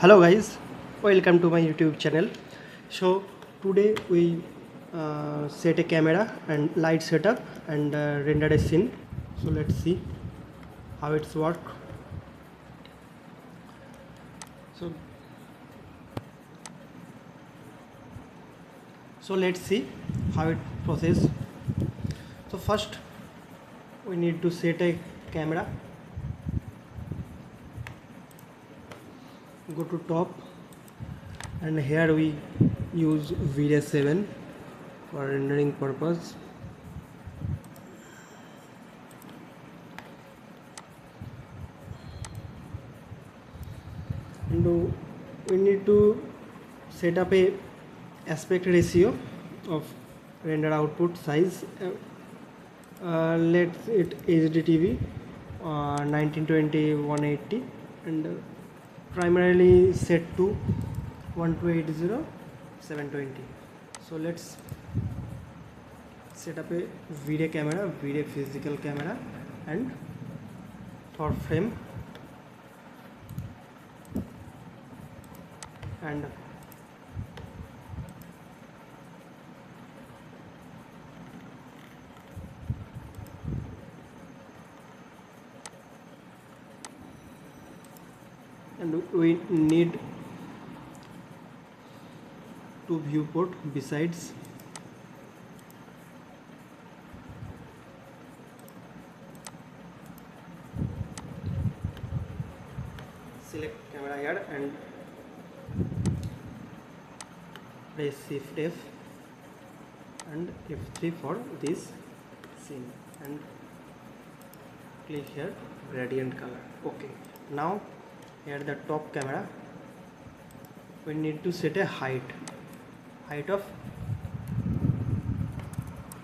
Hello guys, welcome to my YouTube channel. So today we set a camera and light setup and render a scene. So let's see how it's work. So let's see how it process. So first we need to set a camera. Go to top, and here we use video 7 for rendering purpose. And we need to set up a aspect ratio of render output size. Let's it HDTV 1920 180 and primarily set to 1280 720. So let's set up a video camera, video physical camera, and third frame, and we need two viewport besides. Select camera here and press Shift F and F3 for this scene and click here gradient color. Okay, now here the top camera we need to set a height of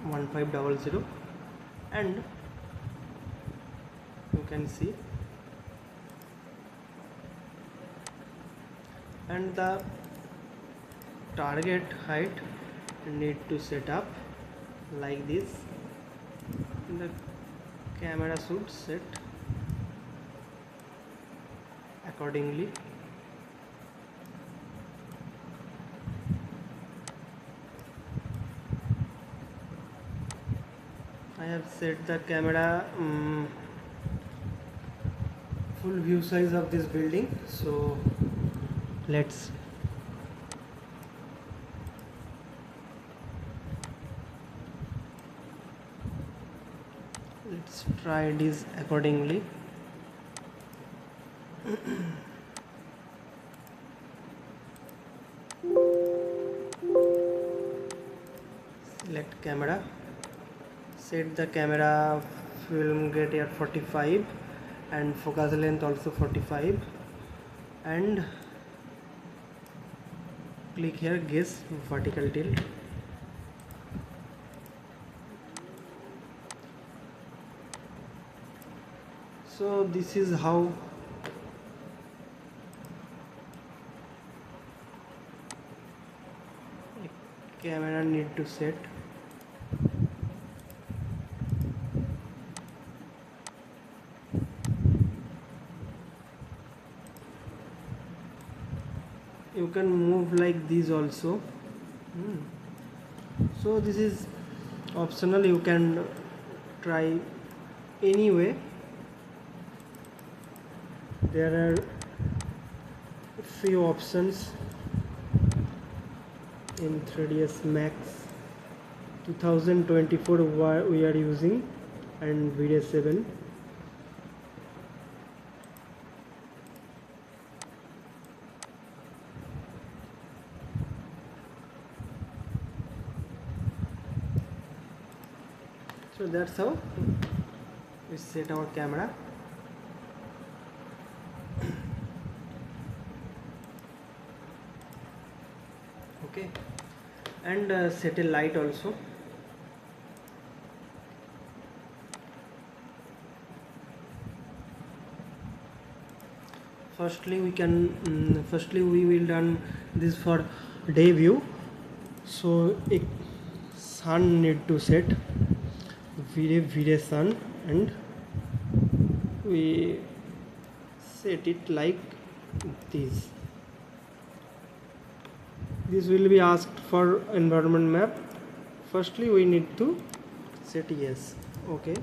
1500, and you can see, and the target height need to set up like this. The camera should set accordingly. I have set the camera full view size of this building. So let's try this accordingly. Select camera, set the camera film gate at 45 and focus length also 45, and click here guess vertical tilt. So this is how camera need to set. You can move like this also. So this is optional, you can try anyway. There are few options in 3ds Max 2024 we are using, and video 7. So that's how we set our camera. Okay, and set a light also. Firstly we will done this for day view. So a sun need to set video sun, and we set it like this. this will be asked for environment map. Firstly we need to set yes. Okay,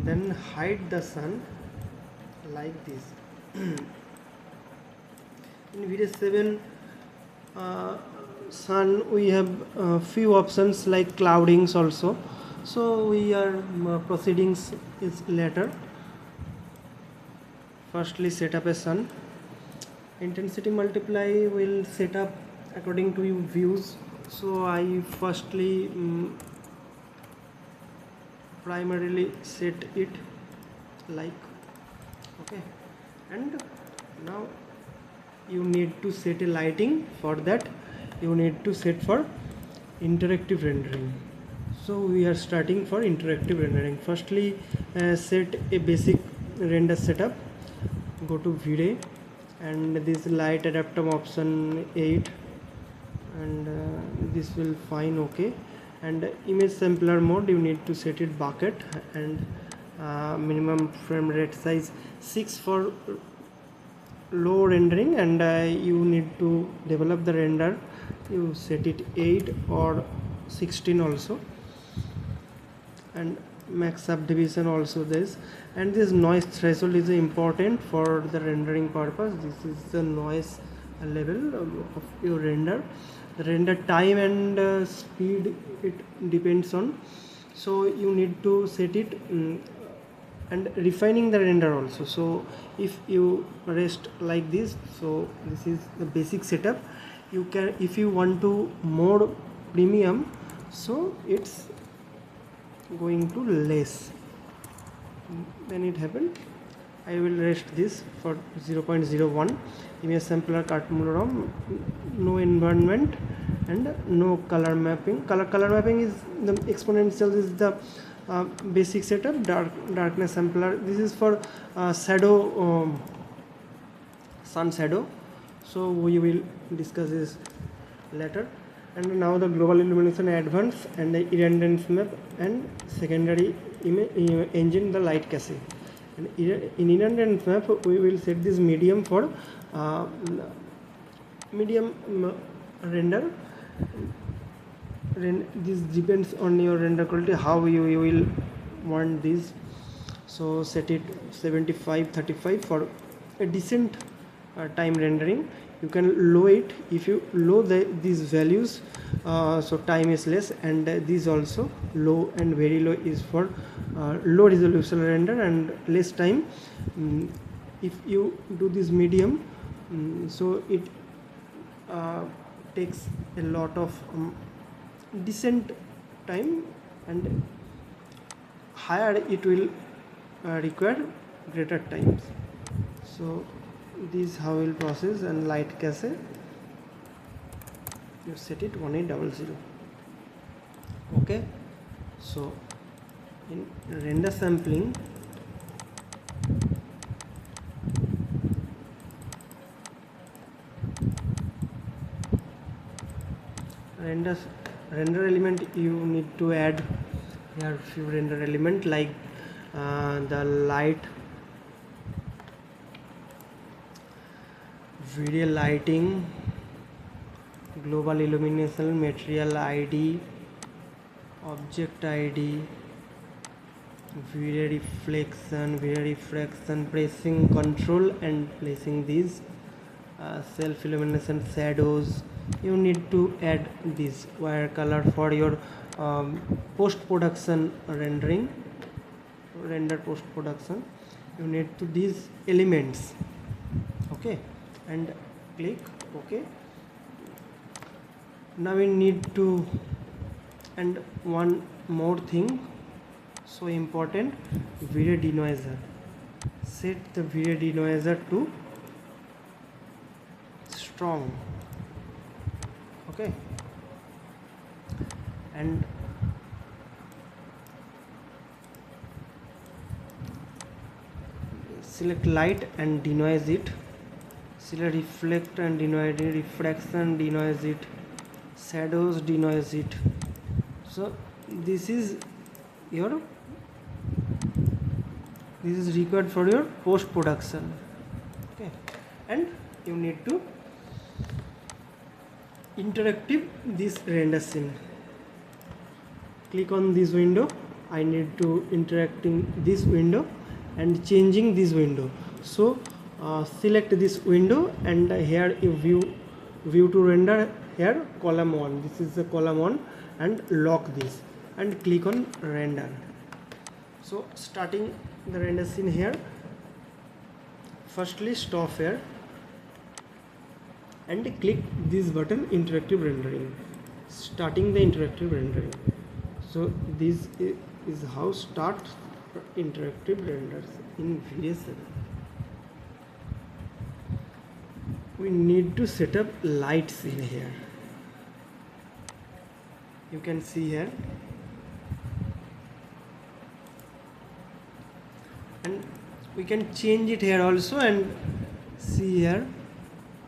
then hide the sun like this. In video 7 sun we have few options like cloudings also, so we are proceedings is later. Firstly set up a sun. Intensity multiply will set up according to your views, so I firstly primarily set it like, okay, and now you need to set a lighting. For that you need to set for interactive rendering, so we are starting for interactive rendering. Firstly set a basic render setup. Go to V-Ray and this light adapter option 8, and this will fine. Okay, and image sampler mode you need to set it bucket, and minimum frame rate size 6 for low rendering, and you need to develop the render, you set it 8 or 16 also, and max subdivision also this. And this noise threshold is important for the rendering purpose. This is the noise level of your render. The render time and speed it depends on, so you need to set it, and refining the render also. So if you rest like this, so this is the basic setup. You can, if you want to more premium, so it's going to less. Then it happened, I will rest this for 0.01. image sampler cartoon ROM, no environment and no color mapping. Color mapping is the exponential, is the basic setup. Darkness sampler, this is for shadow, sun shadow, so we will discuss this later. And now the global illumination advanced and the irradiance map and secondary engine, the light cache. And in irradiance map we will set this medium for medium render. This depends on your render quality, how you will want this. So set it 75-35 for a decent time rendering. You can lower it. If you lower these values, so time is less, and these also low and very low is for low resolution render and less time. If you do this medium, so it takes a lot of decent time, and higher it will require greater times. So this how will process. And light cache you set it 1800. Okay, so in render sampling, render element you need to add here few render element like the light, video lighting, global illumination, material ID, object ID, video reflection, pressing control and placing these self illumination, shadows. You need to add this wire color for your post production render post production. You need to these elements. Okay, and click OK. Now we need to, and one more thing so important, video denoiser. Set the video denoiser to strong. Okay, and select light and denoise it. Select reflect and denoise it, refraction, denoise it, shadows, denoise it. So this is your, this is required for your post production. Okay, and you need to interactive this render scene. Click on this window. I need to interacting this window and changing this window. So select this window, and here you view to render, here column 1, this is the column 1, and lock this and click on render. So starting the render scene here, firstly stop here and click this button, interactive rendering, starting the interactive rendering. So this is how start interactive renders in video 7. We need to set up light scene here. You can see here, and we can change it here also and see here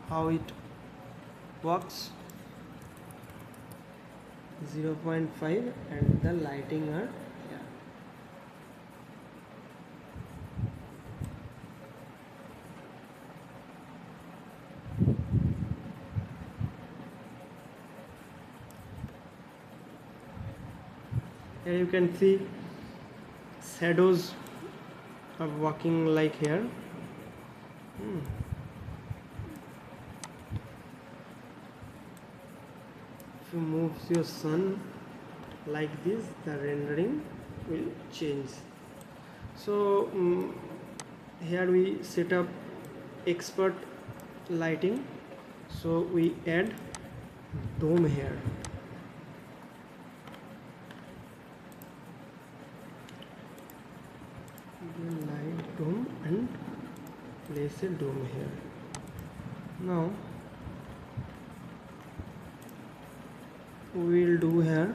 how it works. 0.5 and the lighting are here. Here you can see shadows are working like here. If you move your sun like this, the rendering will change. So here we set up expert lighting, so we add dome here. Light dome and place a dome here. Now we will do here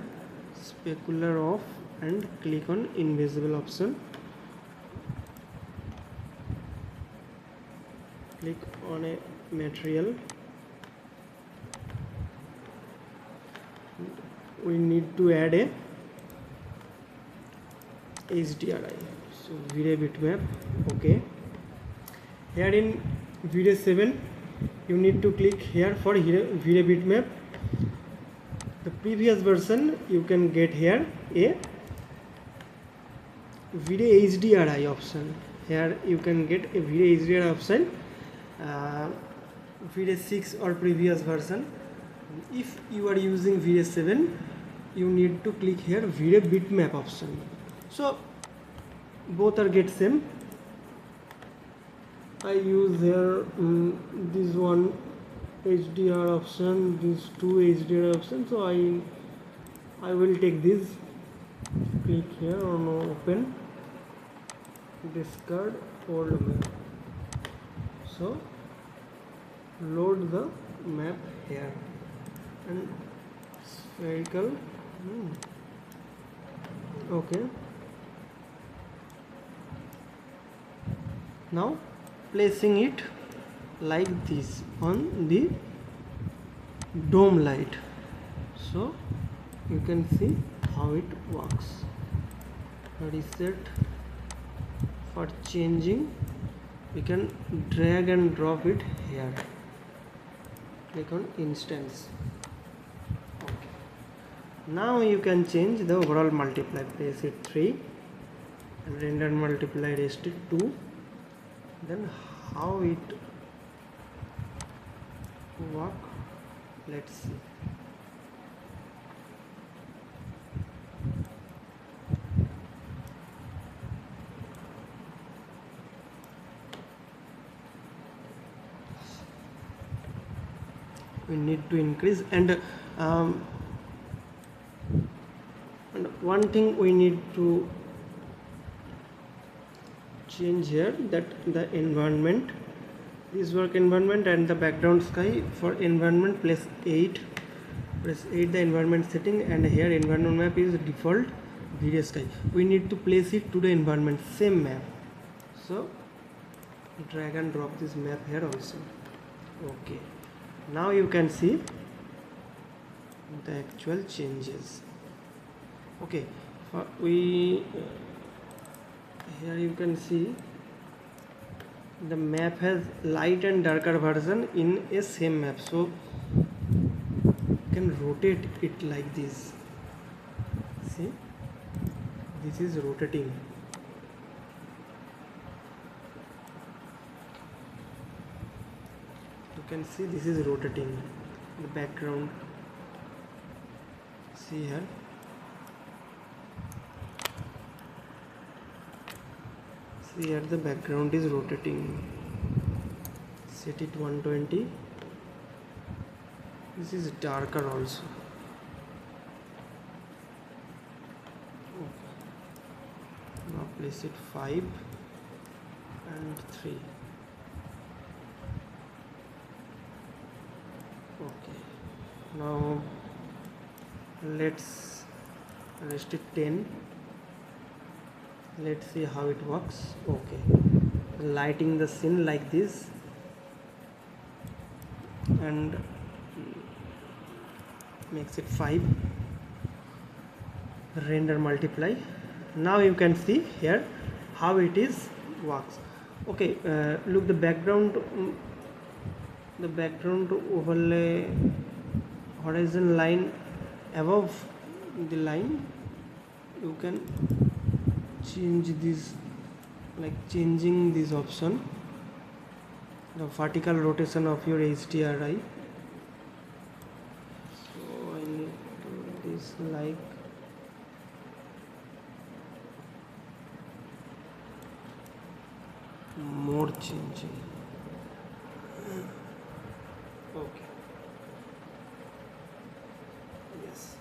specular off and click on invisible option. Click on a material. We need to add a HDRI. So video bitmap. Okay. Here in video 7, you need to click here for video bitmap. The previous version you can get here a video HDRI option. Here you can get a video HDRI option, video 6 or previous version. If you are using video 7, you need to click here video bitmap option. So both are get same. I use here this one HDR option, these two HDR options. So I will take this, click here on open, discard old map. So load the map here and spherical. Okay. Now placing it like this on the dome light, so you can see how it works. Reset. For changing, we can drag and drop it here. Click on instance. Okay. Now you can change the overall multiply. Place it 3 and render multiply rest it 2. Then how it work, let's see. We need to increase, and one thing we need to change here, that the environment, this work environment and the background sky. For environment, press 8 the environment setting, and here environment map is default video sky. We need to place it to the environment same map, so drag and drop this map here also. Okay, now you can see the actual changes. Okay, here you can see the map has light and darker version in a same map. So can rotate it like this. See, this is rotating. You can see this is rotating. The background, see here, see here the background is rotating. Set it 120. This is darker also. Okay. Now place it 5 and 3. Okay. Now let's rest it 10. Let's see how it works. Okay. Lighting the scene like this, and makes it 5. Render multiply. Now you can see here how it is works. Okay, look, the background overlay horizon line above the line. You can change this, like changing this option, the vertical rotation of your HDRI. So I need to do this like more changing. Okay. Yes.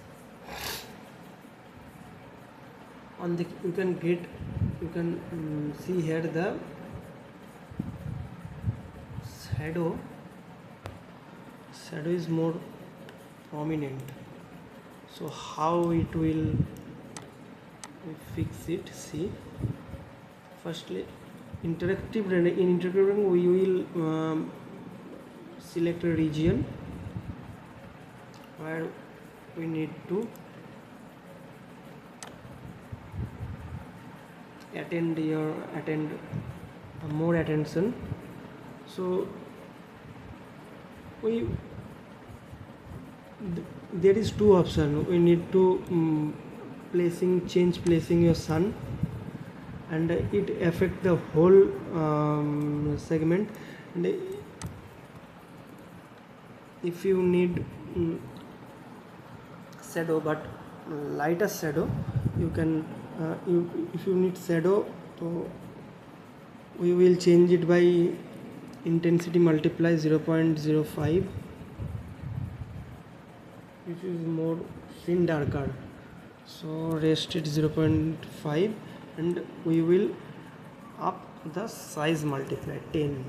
On the you can see here the shadow is more prominent. So how it will fix it? See, firstly, interactive rendering. In interactive rendering we will select a region where we need to attend more attention. So there is two options. We need to change placing your sun, and it affect the whole segment. And if you need shadow but lighter shadow, you can if you need shadow, so we will change it by intensity multiply 0.05, which is more thin darker. So rest it 0.5, and we will up the size multiply 10.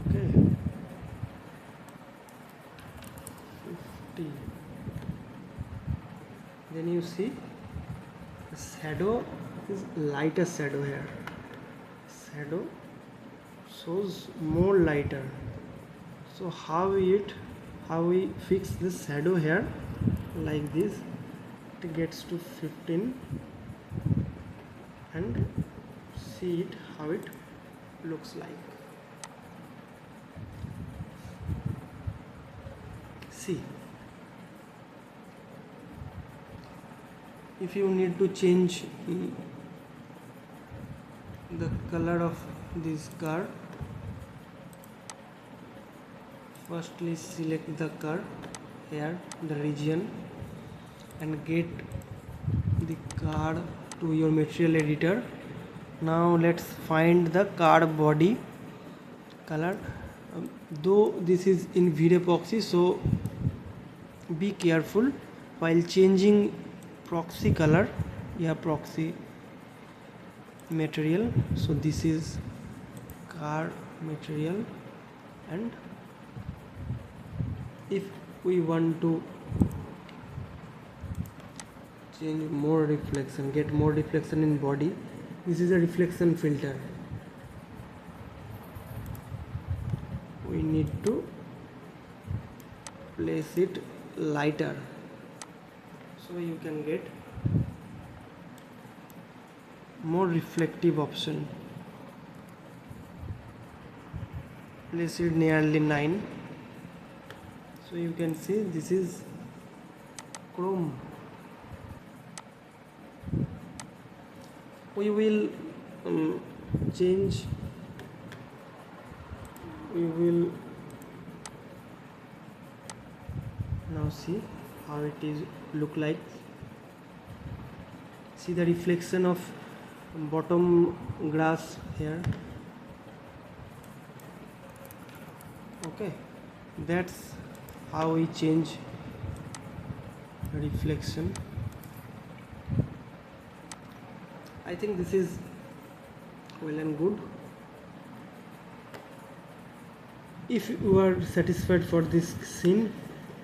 Okay, 50. Then you see the shadow is lighter shadow here. Shadow shows more lighter. So how we fix this shadow here like this? It gets to 15, and see it how it looks like. See, if you need to change the color of this car, firstly select the car here, the region, and get the car to your material editor. Now let's find the car body color. Though this is in epoxy, so be careful while changing proxy color. Proxy material. So this is car material, and if we want to change more reflection, get more reflection in body, this is a reflection filter. We need to place it lighter, so you can get more reflective option. place it nearly 9. So you can see this is chrome. We will change, we will now see how it is look like. See the reflection of bottom glass here. Okay, that's how we change reflection. I think this is well and good. If you are satisfied for this scene,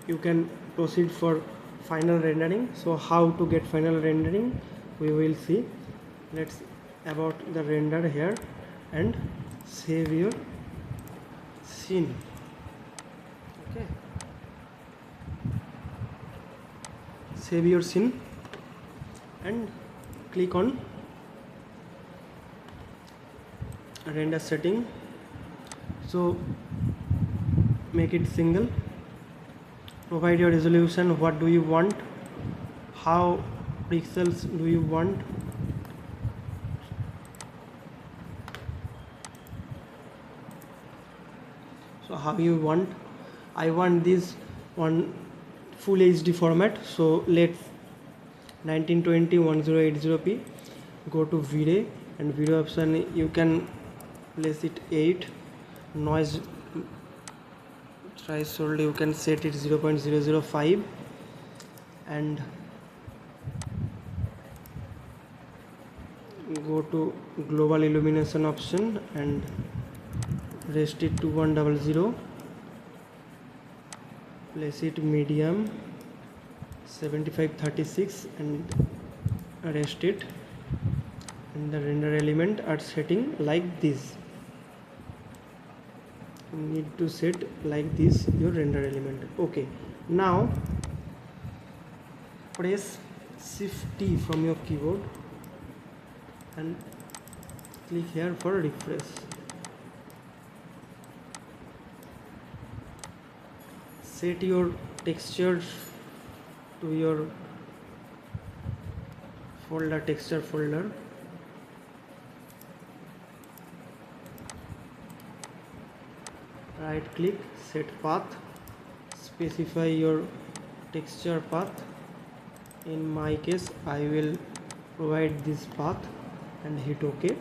you can proceed for final rendering. So how to get final rendering we will see. Let's about the render here and save your scene. Okay, save your scene and click on render setting. So make it single, provide your resolution, what do you want, how pixels do you want, so how you want. I want this on full HD format, so let's 1920 1080p. Go to V-Ray and video option you can place it 8. Noise threshold you can set it 0.005 and go to global illumination option and rest it to 100. Place it medium 7536 and rest it, and the render element are setting like this. You need to set like this your render element. Okay, now press Shift T from your keyboard and click here for refresh. Set your textures to your folder, texture folder. Right click, set path, specify your texture path. In my case I will provide this path and hit OK.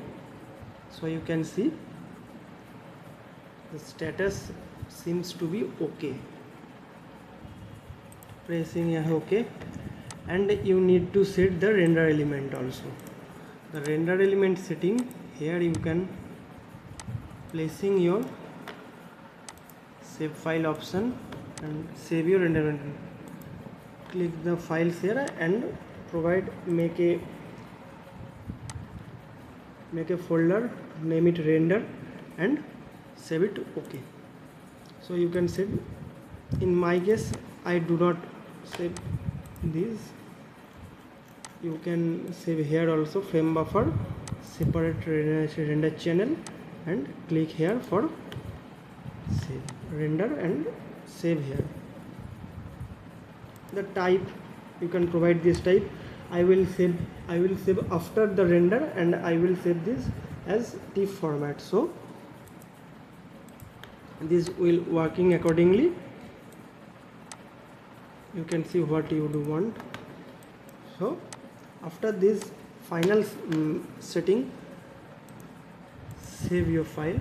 So you can see the status seems to be OK. Pressing here OK, and you need to set the render element also. The render element setting here you can placing your save file option and save your render element. Click the files here and provide make a folder, name it render and save it OK. So you can save. In my case I do not save this. You can save here also, frame buffer, separate render channel and click here for save render and save here. The type you can provide this type. I will save after the render and I will save this as TIFF format, so this will working accordingly. You can see what you do want. So after this final setting, save your file.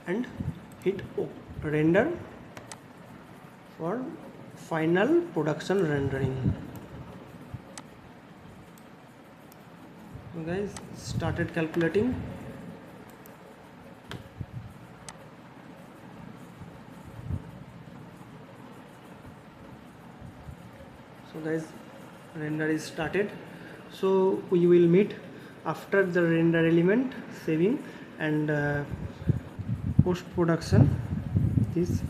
And hit render for final production rendering. So guys, started calculating. So guys, render is started. So we will meet after the render element saving and post production this.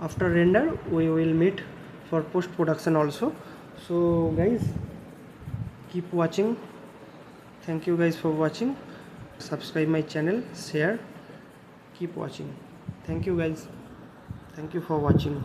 After render we will meet for post production also. So guys, keep watching. Thank you guys for watching. Subscribe my channel, share, keep watching. Thank you guys, thank you for watching.